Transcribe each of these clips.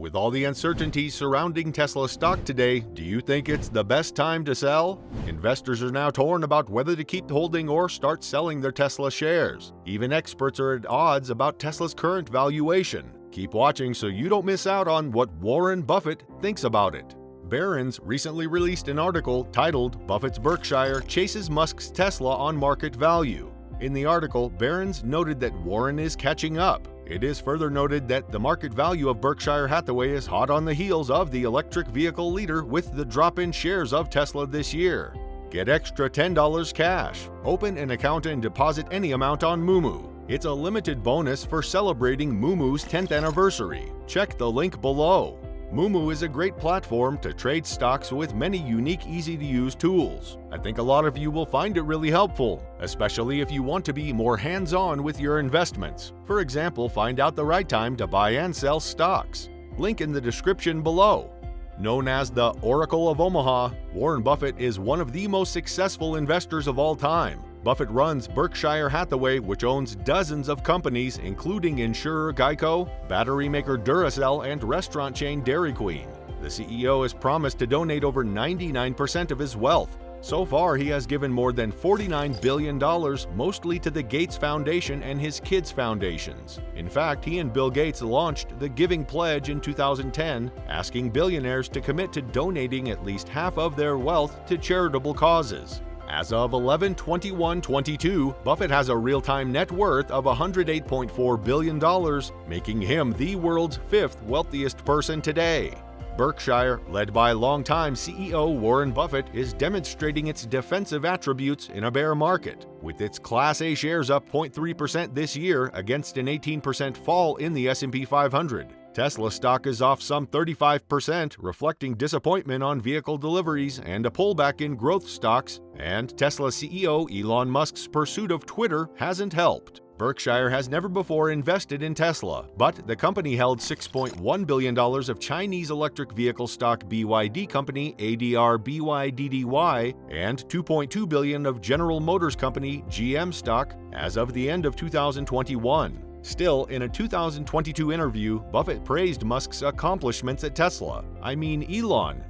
With all the uncertainties surrounding Tesla stock today, do you think it's the best time to sell? Investors are now torn about whether to keep holding or start selling their Tesla shares. Even experts are at odds about Tesla's current valuation. Keep watching so you don't miss out on what Warren Buffett thinks about it. Barron's recently released an article titled "Buffett's Berkshire Chases Musk's Tesla on Market Value." In the article, Barron's noted that Warren is catching up. It is further noted that the market value of Berkshire Hathaway is hot on the heels of the electric vehicle leader with the drop in shares of Tesla this year. Get extra $10 cash. Open an account and deposit any amount on Moomoo. It's a limited bonus for celebrating Moomoo's 10th anniversary. Check the link below. Moomoo is a great platform to trade stocks with many unique, easy-to-use tools. I think a lot of you will find it really helpful, especially if you want to be more hands-on with your investments. For example, find out the right time to buy and sell stocks. Link in the description below. Known as the Oracle of Omaha, Warren Buffett is one of the most successful investors of all time. Buffett runs Berkshire Hathaway, which owns dozens of companies, including insurer Geico, battery maker Duracell, and restaurant chain Dairy Queen. The CEO has promised to donate over 99% of his wealth. So far, he has given more than $49 billion, mostly to the Gates Foundation and his kids' foundations. In fact, he and Bill Gates launched the Giving Pledge in 2010, asking billionaires to commit to donating at least half of their wealth to charitable causes. As of 11/21/22, Buffett has a real-time net worth of $108.4 billion, making him the world's fifth wealthiest person today. Berkshire, led by longtime CEO Warren Buffett, is demonstrating its defensive attributes in a bear market, with its Class A shares up 0.3% this year against an 18% fall in the S&P 500. Tesla stock is off some 35%, reflecting disappointment on vehicle deliveries and a pullback in growth stocks, and Tesla CEO Elon Musk's pursuit of Twitter hasn't helped. Berkshire has never before invested in Tesla, but the company held $6.1 billion of Chinese electric vehicle stock BYD company ADR BYDDY and $2.2 billion of General Motors company GM stock as of the end of 2021. Still, in a 2022 interview, Buffett praised Musk's accomplishments at Tesla. I mean, Elon.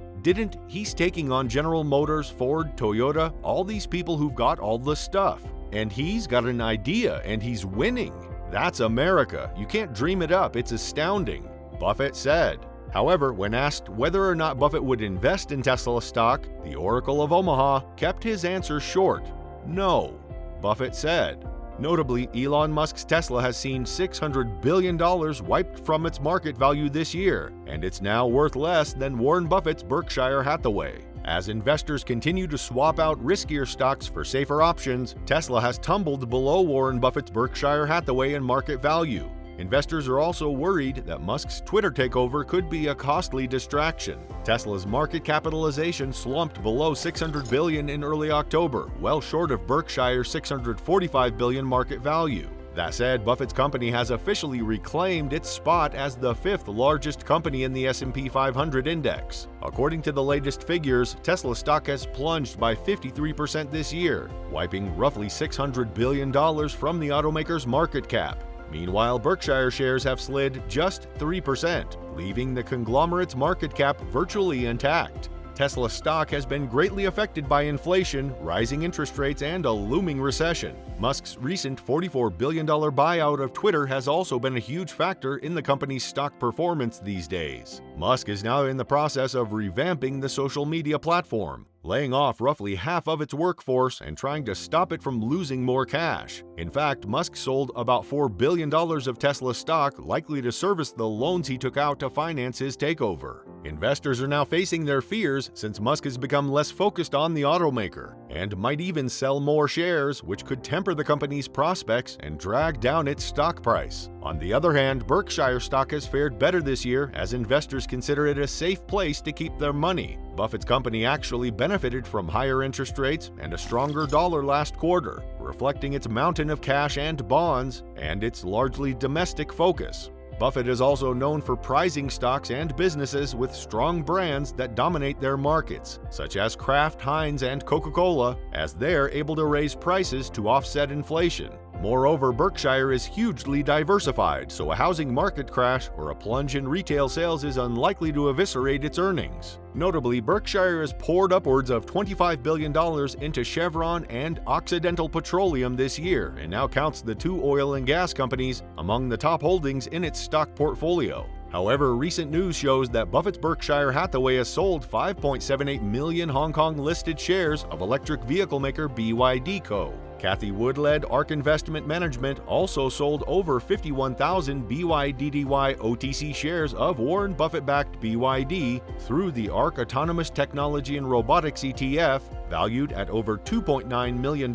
He's taking on General Motors, Ford, Toyota, all these people who've got all the stuff. And he's got an idea, and he's winning. That's America. You can't dream it up. It's astounding, Buffett said. However, when asked whether or not Buffett would invest in Tesla stock, the Oracle of Omaha kept his answer short. No, Buffett said. Notably, Elon Musk's Tesla has seen $600 billion wiped from its market value this year, and it's now worth less than Warren Buffett's Berkshire Hathaway. As investors continue to swap out riskier stocks for safer options, Tesla has tumbled below Warren Buffett's Berkshire Hathaway in market value. Investors are also worried that Musk's Twitter takeover could be a costly distraction. Tesla's market capitalization slumped below $600 billion in early October, well short of Berkshire's $645 billion market value. That said, Buffett's company has officially reclaimed its spot as the fifth largest company in the S&P 500 index. According to the latest figures, Tesla stock has plunged by 53% this year, wiping roughly $600 billion from the automaker's market cap. Meanwhile, Berkshire shares have slid just 3%, leaving the conglomerate's market cap virtually intact. Tesla stock has been greatly affected by inflation, rising interest rates, and a looming recession. Musk's recent $44 billion buyout of Twitter has also been a huge factor in the company's stock performance these days. Musk is now in the process of revamping the social media platform, laying off roughly half of its workforce and trying to stop it from losing more cash. In fact, Musk sold about $4 billion of Tesla stock, likely to service the loans he took out to finance his takeover. Investors are now facing their fears since Musk has become less focused on the automaker and might even sell more shares, which could temper the company's prospects and drag down its stock price. On the other hand, Berkshire stock has fared better this year as investors consider it a safe place to keep their money. Buffett's company actually benefited from higher interest rates and a stronger dollar last quarter, reflecting its mountain of cash and bonds and its largely domestic focus. Buffett is also known for prizing stocks and businesses with strong brands that dominate their markets, such as Kraft, Heinz, and Coca-Cola, as they're able to raise prices to offset inflation. Moreover, Berkshire is hugely diversified, so a housing market crash or a plunge in retail sales is unlikely to eviscerate its earnings. Notably, Berkshire has poured upwards of $25 billion into Chevron and Occidental Petroleum this year and now counts the two oil and gas companies among the top holdings in its stock portfolio. However, recent news shows that Buffett's Berkshire Hathaway has sold 5.78 million Hong Kong-listed shares of electric vehicle maker BYD Co. Kathy Wood-led ARK Investment Management also sold over 51,000 BYDDY OTC shares of Warren Buffett-backed BYD through the ARK Autonomous Technology and Robotics ETF, valued at over $2.9 million.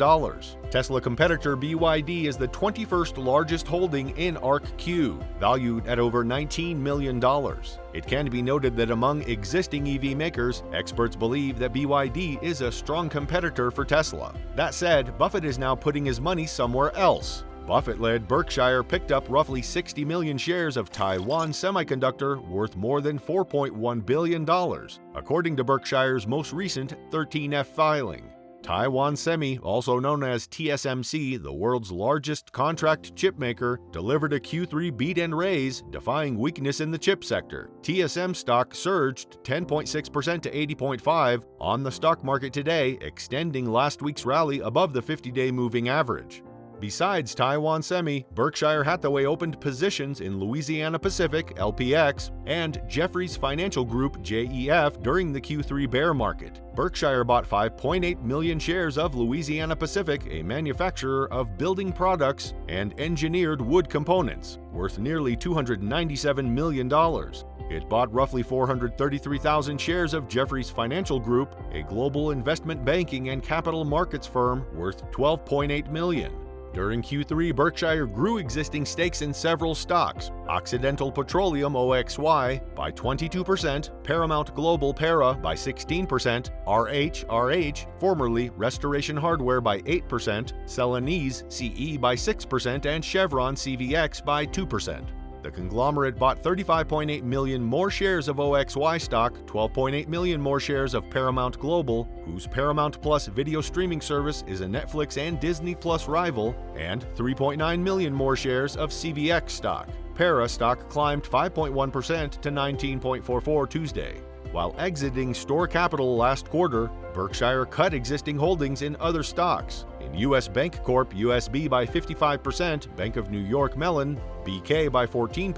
Tesla competitor BYD is the 21st largest holding in ARK-Q, valued at over $19 million. It can be noted that among existing EV makers, experts believe that BYD is a strong competitor for Tesla. That said, Buffett is now putting his money somewhere else. Buffett-led Berkshire picked up roughly 60 million shares of TAIWAN Semiconductor worth more than $4.1 billion, according to Berkshire's most recent 13F filing. TAIWAN Semi, also known as TSMC, the world's largest contract chip maker, delivered a Q3 beat and raise, defying weakness in the chip sector. TSM stock surged 10.6% to 80.5 on the stock market today, extending last week's rally above the 50-day moving average. Besides TAIWAN Semi, Berkshire Hathaway opened positions in Louisiana Pacific (LPX) and Jefferies Financial Group (JEF) during the Q3 bear market. Berkshire bought 5.8 million shares of Louisiana Pacific, a manufacturer of building products and engineered wood components, worth nearly $297 million. It bought roughly 433,000 shares of Jefferies Financial Group, a global investment banking and capital markets firm worth $12.8 million. During Q3, Berkshire grew existing stakes in several stocks: Occidental Petroleum (OXY) by 22%, Paramount Global (PARA) by 16%, RH, formerly Restoration Hardware by 8%, Celanese (CE) by 6%, and Chevron (CVX) by 2%. The conglomerate bought 35.8 million more shares of OXY stock, 12.8 million more shares of Paramount Global, whose Paramount Plus video streaming service is a Netflix and Disney Plus rival, and 3.9 million more shares of CVX stock. Para stock climbed 5.1% to 19.44 Tuesday. While exiting store capital last quarter, Berkshire cut existing holdings in other stocks. In U.S. Bank Corp USB by 55%, Bank of New York Mellon, BK by 14%,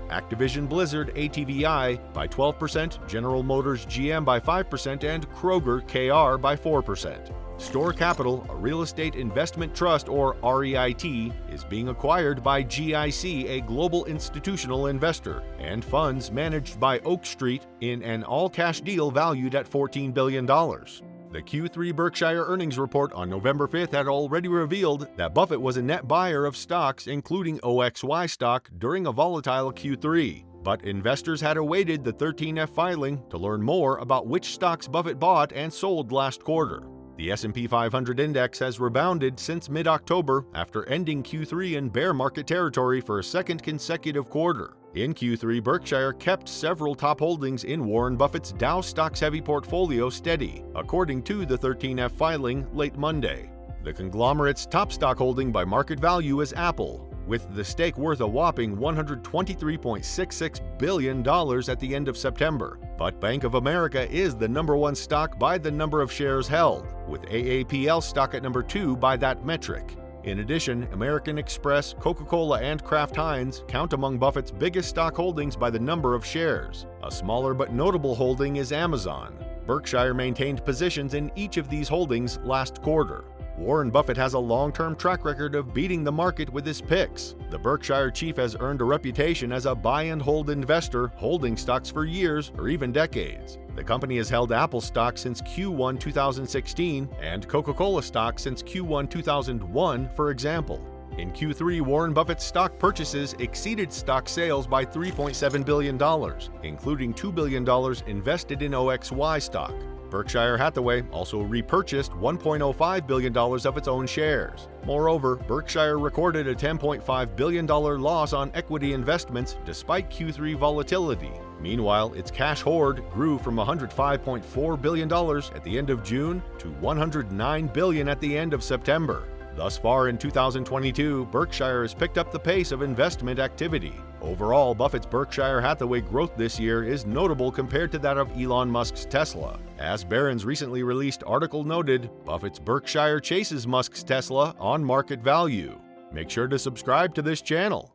Activision Blizzard ATVI by 12%, General Motors GM by 5%, and Kroger KR by 4%. Store Capital, a real estate investment trust or REIT, is being acquired by GIC, a global institutional investor, and funds managed by Oak Street in an all-cash deal valued at $14 billion. The Q3 Berkshire earnings report on November 5th had already revealed that Buffett was a net buyer of stocks, including OXY stock, during a volatile Q3. But investors had awaited the 13F filing to learn more about which stocks Buffett bought and sold last quarter. The S&P 500 index has rebounded since mid-October after ending Q3 in bear market territory for a second consecutive quarter. In Q3, Berkshire kept several top holdings in Warren Buffett's Dow stocks-heavy portfolio steady, according to the 13F filing late Monday. The conglomerate's top stock holding by market value is Apple, with the stake worth a whopping $123.66 billion at the end of September. But Bank of America is the number one stock by the number of shares held, with AAPL stock at number 2 by that metric. In addition, American Express, Coca-Cola, and Kraft Heinz count among Buffett's biggest stock holdings by the number of shares. A smaller but notable holding is Amazon. Berkshire maintained positions in each of these holdings last quarter. Warren Buffett has a long-term track record of beating the market with his picks. The Berkshire chief has earned a reputation as a buy-and-hold investor, holding stocks for years or even decades. The company has held Apple stock since Q1 2016 and Coca-Cola stock since Q1 2001, for example. In Q3, Warren Buffett's stock purchases exceeded stock sales by $3.7 billion, including $2 billion invested in OXY stock. Berkshire Hathaway also repurchased $1.05 billion of its own shares. Moreover, Berkshire recorded a $10.5 billion loss on equity investments despite Q3 volatility. Meanwhile, its cash hoard grew from $105.4 billion at the end of June to $109 billion at the end of September. Thus far in 2022, Berkshire has picked up the pace of investment activity. Overall, Buffett's Berkshire Hathaway growth this year is notable compared to that of Elon Musk's Tesla. As Barron's recently released article noted, Buffett's Berkshire chases Musk's Tesla on market value. Make sure to subscribe to this channel.